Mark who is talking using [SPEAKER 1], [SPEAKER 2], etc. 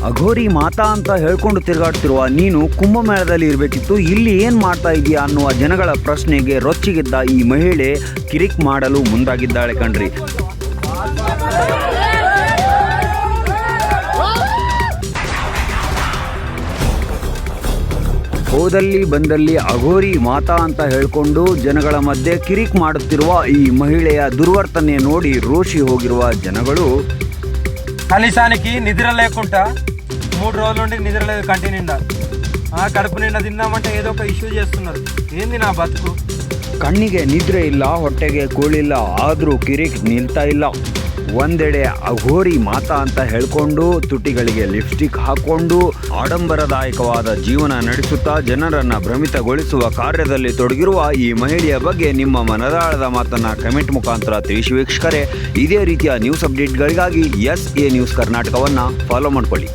[SPEAKER 1] ಅಘೋರಿ ಮಾತಾ ಅಂತ ಹೇಳ್ಕೊಂಡು ತಿರುಗಾಡ್ತಿರುವ ನೀನು ಕುಂಭಮೇಳದಲ್ಲಿ ಇರಬೇಕಿತ್ತು, ಇಲ್ಲಿ ಏನು ಮಾಡ್ತಾ ಇದೀಯಾ ಅನ್ನುವ ಜನಗಳ ಪ್ರಶ್ನೆಗೆ ರೊಚ್ಚಿಗೆದ್ದ ಈ ಮಹಿಳೆ ಕಿರಿಕ್ ಮಾಡಲು ಮುಂದಾಗಿದ್ದಾಳೆ ಕಣ್ರಿ. ಹೋದಲ್ಲಿ ಬಂದಲ್ಲಿ ಅಘೋರಿ ಮಾತಾ ಅಂತ ಹೇಳ್ಕೊಂಡು ಜನಗಳ ಮಧ್ಯೆ ಕಿರಿಕ್ ಮಾಡುತ್ತಿರುವ ಈ ಮಹಿಳೆಯ ದುರ್ವರ್ತನೆ ನೋಡಿ ರೋಷಿ ಹೋಗಿರುವ ಜನಗಳು
[SPEAKER 2] కలిసానికి నిద్ర లేకుండా 3 రోజుల నుండి నిద్ర లేదు కంటి నిండా కడుపు నిండా తిన్నామంటే ఏదో ఒక ఇష్యూ చేస్తున్నారు. ఏంది నా బతుకు?
[SPEAKER 1] ಕಣ್ಣಿಗೆ ನಿದ್ರೆ ಇಲ್ಲ, ಹೊಟ್ಟೆಗೆ ಕೂಳಿಲ್ಲ, ಆದರೂ ಕಿರಿಕ್ ನಿಲ್ತಾ ಇಲ್ಲ. ಒಂದೆಡೆ ಅಘೋರಿ ಮಾತಾ ಅಂತ ಹೇಳ್ಕೊಂಡು ತುಟಿಗಳಿಗೆ ಲಿಪ್ಸ್ಟಿಕ್ ಹಾಕ್ಕೊಂಡು ಆಡಂಬರದಾಯಕವಾದ ಜೀವನ ನಡೆಸುತ್ತಾ ಜನರನ್ನು ಭ್ರಮಿತಗೊಳಿಸುವ ಕಾರ್ಯದಲ್ಲಿ ತೊಡಗಿರುವ ಈ ಮಹಿಳೆಯ ಬಗ್ಗೆ ನಿಮ್ಮ ಮನದಾಳದ ಮಾತನ್ನು ಕಮೆಂಟ್ ಮುಖಾಂತರ ತಿಳಿಸಿ ವೀಕ್ಷಕರೇ. ಇದೇ ರೀತಿಯ ನ್ಯೂಸ್ ಅಪ್ಡೇಟ್ಗಳಿಗಾಗಿ ಎಸ್ ಎ ನ್ಯೂಸ್ ಕರ್ನಾಟಕವನ್ನು ಫಾಲೋ ಮಾಡಿಕೊಳ್ಳಿ.